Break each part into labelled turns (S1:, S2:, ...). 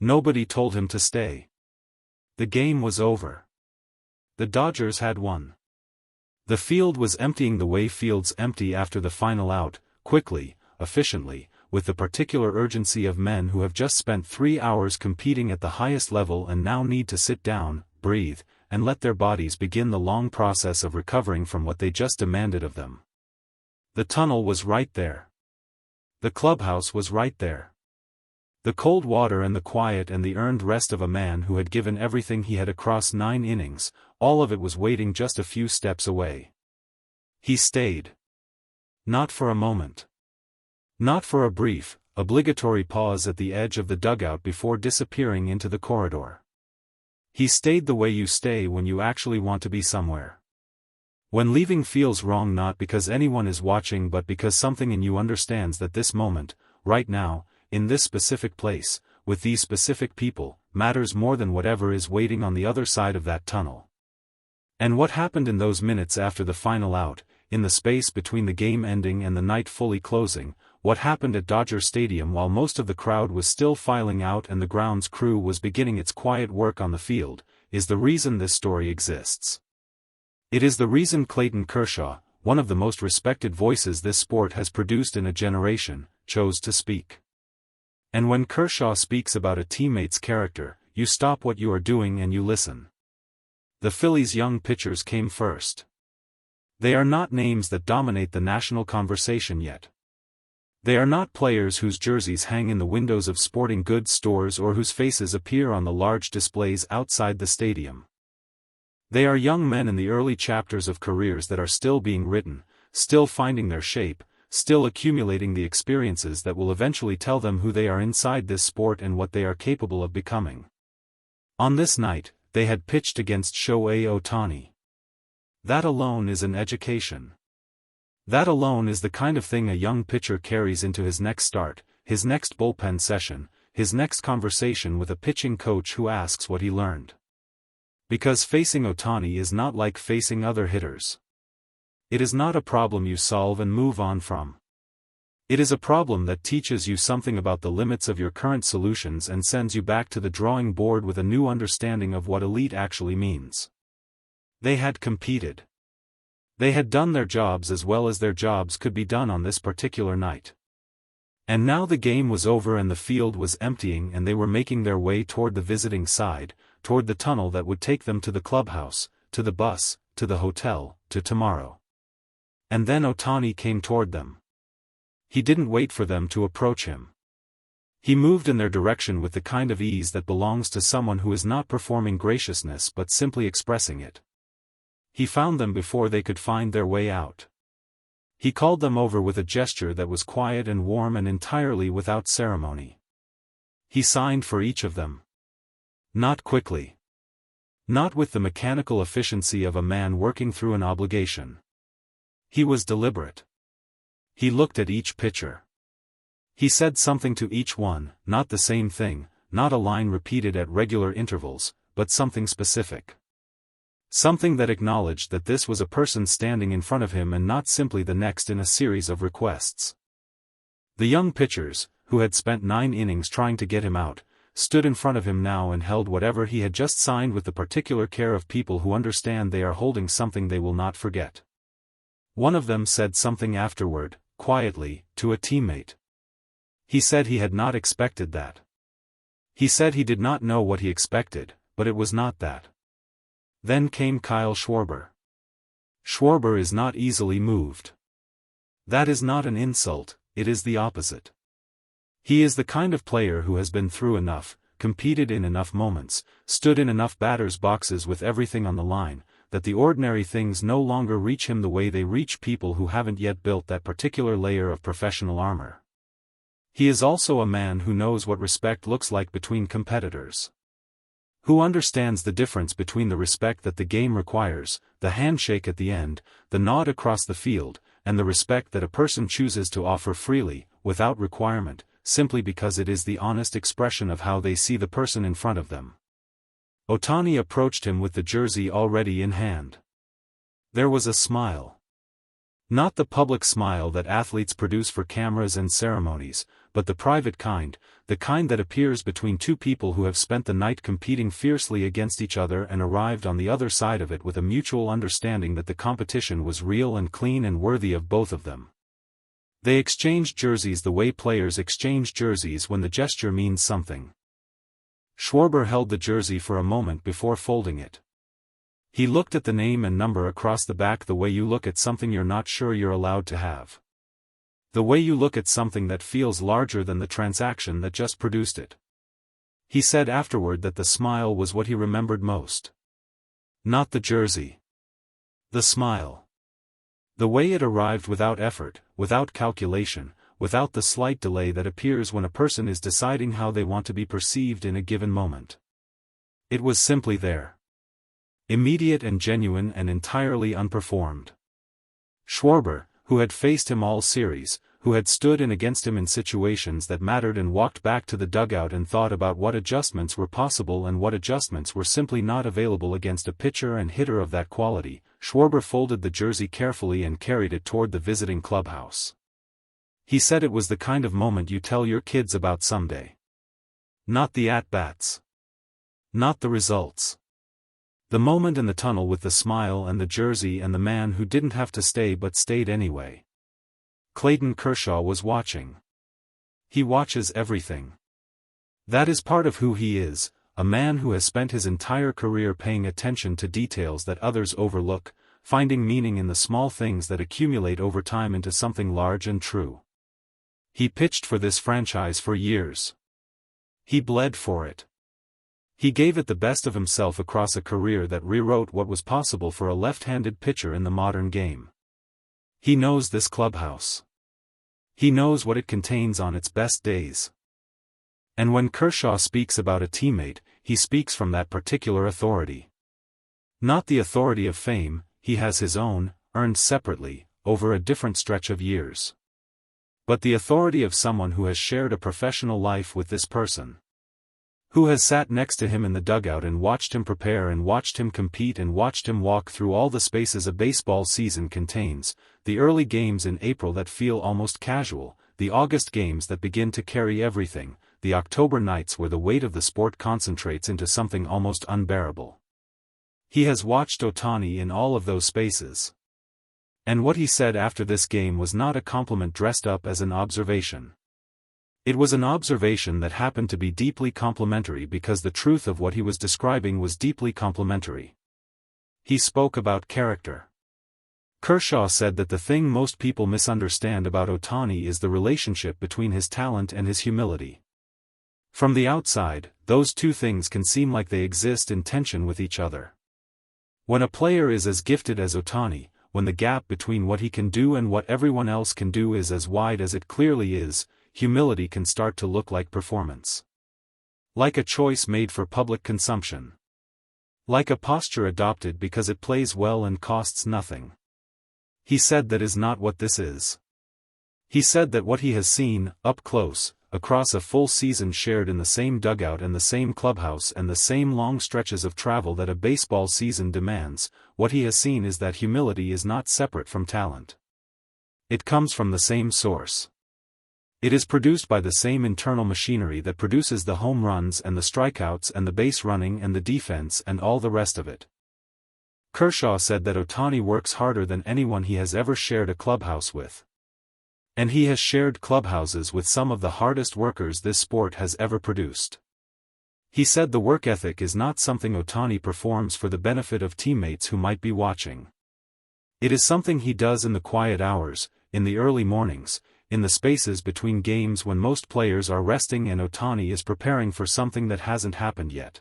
S1: Nobody told him to stay. The game was over. The Dodgers had won. The field was emptying the way fields empty after the final out, quickly, efficiently, with the particular urgency of men who have just spent 3 hours competing at the highest level and now need to sit down, breathe, and let their bodies begin the long process of recovering from what they just demanded of them. The tunnel was right there. The clubhouse was right there. The cold water and the quiet and the earned rest of a man who had given everything he had across 9 innings, all of it was waiting just a few steps away. He stayed. Not for a moment. Not for a brief, obligatory pause at the edge of the dugout before disappearing into the corridor. He stayed the way you stay when you actually want to be somewhere. When leaving feels wrong, not because anyone is watching but because something in you understands that this moment, right now, in this specific place, with these specific people, matters more than whatever is waiting on the other side of that tunnel. And what happened in those minutes after the final out, in the space between the game ending and the night fully closing, what happened at Dodger Stadium while most of the crowd was still filing out and the grounds crew was beginning its quiet work on the field, is the reason this story exists. It is the reason Clayton Kershaw, one of the most respected voices this sport has produced in a generation, chose to speak. And when Kershaw speaks about a teammate's character, you stop what you are doing and you listen. The Phillies' young pitchers came first. They are not names that dominate the national conversation yet. They are not players whose jerseys hang in the windows of sporting goods stores or whose faces appear on the large displays outside the stadium. They are young men in the early chapters of careers that are still being written, still finding their shape, still accumulating the experiences that will eventually tell them who they are inside this sport and what they are capable of becoming. On this night, they had pitched against Shohei Ohtani. That alone is an education. That alone is the kind of thing a young pitcher carries into his next start, his next bullpen session, his next conversation with a pitching coach who asks what he learned. Because facing Ohtani is not like facing other hitters. It is not a problem you solve and move on from. It is a problem that teaches you something about the limits of your current solutions and sends you back to the drawing board with a new understanding of what elite actually means. They had competed. They had done their jobs as well as their jobs could be done on this particular night. And now the game was over and the field was emptying and they were making their way toward the visiting side, toward the tunnel that would take them to the clubhouse, to the bus, to the hotel, to tomorrow. And then Ohtani came toward them. He didn't wait for them to approach him. He moved in their direction with the kind of ease that belongs to someone who is not performing graciousness but simply expressing it. He found them before they could find their way out. He called them over with a gesture that was quiet and warm and entirely without ceremony. He signed for each of them. Not quickly. Not with the mechanical efficiency of a man working through an obligation. He was deliberate. He looked at each pitcher. He said something to each one, not the same thing, not a line repeated at regular intervals, but something specific. Something that acknowledged that this was a person standing in front of him and not simply the next in a series of requests. The young pitchers, who had spent 9 innings trying to get him out, stood in front of him now and held whatever he had just signed with the particular care of people who understand they are holding something they will not forget. One of them said something afterward, quietly, to a teammate. He said he had not expected that. He said he did not know what he expected, but it was not that. Then came Kyle Schwarber. Schwarber is not easily moved. That is not an insult, it is the opposite. He is the kind of player who has been through enough, competed in enough moments, stood in enough batters' boxes with everything on the line, that the ordinary things no longer reach him the way they reach people who haven't yet built that particular layer of professional armor. He is also a man who knows what respect looks like between competitors. Who understands the difference between the respect that the game requires, the handshake at the end, the nod across the field, and the respect that a person chooses to offer freely, without requirement, simply because it is the honest expression of how they see the person in front of them. Ohtani approached him with the jersey already in hand. There was a smile. Not the public smile that athletes produce for cameras and ceremonies, but the private kind, the kind that appears between two people who have spent the night competing fiercely against each other and arrived on the other side of it with a mutual understanding that the competition was real and clean and worthy of both of them. They exchanged jerseys the way players exchange jerseys when the gesture means something. Schwarber held the jersey for a moment before folding it. He looked at the name and number across the back the way you look at something you're not sure you're allowed to have. The way you look at something that feels larger than the transaction that just produced it. He said afterward that the smile was what he remembered most. Not the jersey. The smile. The way it arrived without effort, without calculation, without the slight delay that appears when a person is deciding how they want to be perceived in a given moment. It was simply there. Immediate and genuine and entirely unperformed. Schwarber, who had faced him all series, who had stood in against him in situations that mattered and walked back to the dugout and thought about what adjustments were possible and what adjustments were simply not available against a pitcher and hitter of that quality, Schwarber folded the jersey carefully and carried it toward the visiting clubhouse. He said it was the kind of moment you tell your kids about someday. Not the at-bats. Not the results. The moment in the tunnel with the smile and the jersey and the man who didn't have to stay but stayed anyway. Clayton Kershaw was watching. He watches everything. That is part of who he is, a man who has spent his entire career paying attention to details that others overlook, finding meaning in the small things that accumulate over time into something large and true. He pitched for this franchise for years. He bled for it. He gave it the best of himself across a career that rewrote what was possible for a left-handed pitcher in the modern game. He knows this clubhouse. He knows what it contains on its best days. And when Kershaw speaks about a teammate, he speaks from that particular authority. Not the authority of fame, he has his own, earned separately, over a different stretch of years. But the authority of someone who has shared a professional life with this person. Who has sat next to him in the dugout and watched him prepare and watched him compete and watched him walk through all the spaces a baseball season contains, the early games in April that feel almost casual, the August games that begin to carry everything, the October nights where the weight of the sport concentrates into something almost unbearable. He has watched Ohtani in all of those spaces. And what he said after this game was not a compliment dressed up as an observation. It was an observation that happened to be deeply complimentary because the truth of what he was describing was deeply complimentary. He spoke about character. Kershaw said that the thing most people misunderstand about Ohtani is the relationship between his talent and his humility. From the outside, those two things can seem like they exist in tension with each other. When a player is as gifted as Ohtani, when the gap between what he can do and what everyone else can do is as wide as it clearly is, humility can start to look like performance. Like a choice made for public consumption. Like a posture adopted because it plays well and costs nothing. He said that is not what this is. He said that what he has seen, up close, across a full season shared in the same dugout and the same clubhouse and the same long stretches of travel that a baseball season demands, what he has seen is that humility is not separate from talent. It comes from the same source. It is produced by the same internal machinery that produces the home runs and the strikeouts and the base running and the defense and all the rest of it. Kershaw said that Ohtani works harder than anyone he has ever shared a clubhouse with. And he has shared clubhouses with some of the hardest workers this sport has ever produced. He said the work ethic is not something Ohtani performs for the benefit of teammates who might be watching. It is something he does in the quiet hours, in the early mornings, in the spaces between games when most players are resting and Ohtani is preparing for something that hasn't happened yet.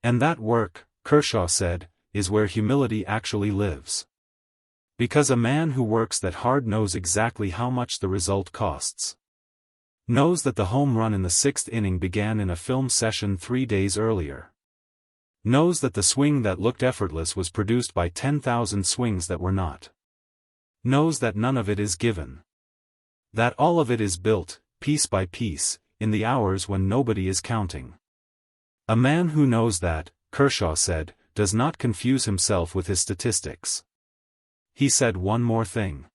S1: And that work, Kershaw said, is where humility actually lives. Because a man who works that hard knows exactly how much the result costs. Knows that the home run in the 6th inning began in a film session 3 days earlier. Knows that the swing that looked effortless was produced by 10,000 swings that were not. Knows that none of it is given. That all of it is built, piece by piece, in the hours when nobody is counting. A man who knows that, Kershaw said, does not confuse himself with his statistics. He said one more thing.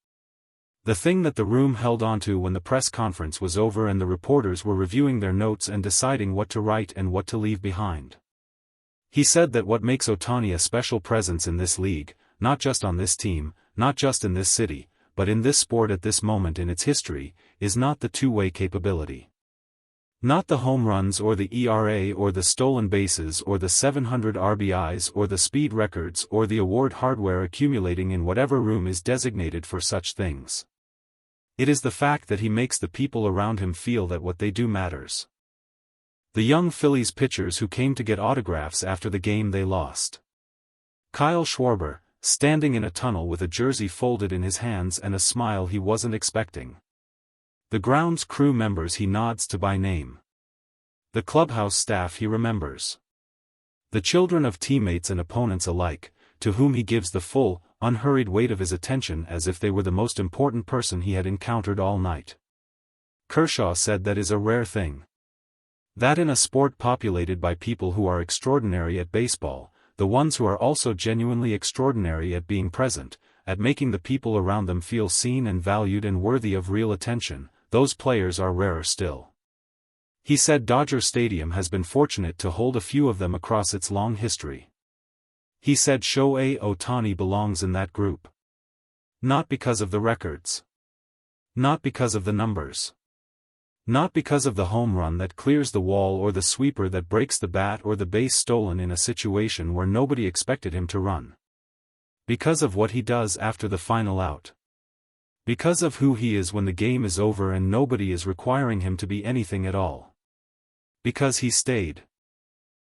S1: The thing that the room held onto when the press conference was over and the reporters were reviewing their notes and deciding what to write and what to leave behind. He said that what makes Ohtani a special presence in this league, not just on this team, not just in this city, but in this sport at this moment in its history, is not the two-way capability. Not the home runs or the ERA or the stolen bases or the 700 RBIs or the speed records or the award hardware accumulating in whatever room is designated for such things. It is the fact that he makes the people around him feel that what they do matters. The young Phillies pitchers who came to get autographs after the game they lost. Kyle Schwarber, standing in a tunnel with a jersey folded in his hands and a smile he wasn't expecting. The grounds crew members he nods to by name. The clubhouse staff he remembers. The children of teammates and opponents alike, to whom he gives the full, unhurried weight of his attention as if they were the most important person he had encountered all night. Kershaw said that is a rare thing. That in a sport populated by people who are extraordinary at baseball, the ones who are also genuinely extraordinary at being present, at making the people around them feel seen and valued and worthy of real attention, those players are rarer still. He said Dodger Stadium has been fortunate to hold a few of them across its long history. He said Shohei Ohtani belongs in that group. Not because of the records. Not because of the numbers. Not because of the home run that clears the wall or the sweeper that breaks the bat or the base stolen in a situation where nobody expected him to run. Because of what he does after the final out. Because of who he is when the game is over and nobody is requiring him to be anything at all. Because he stayed.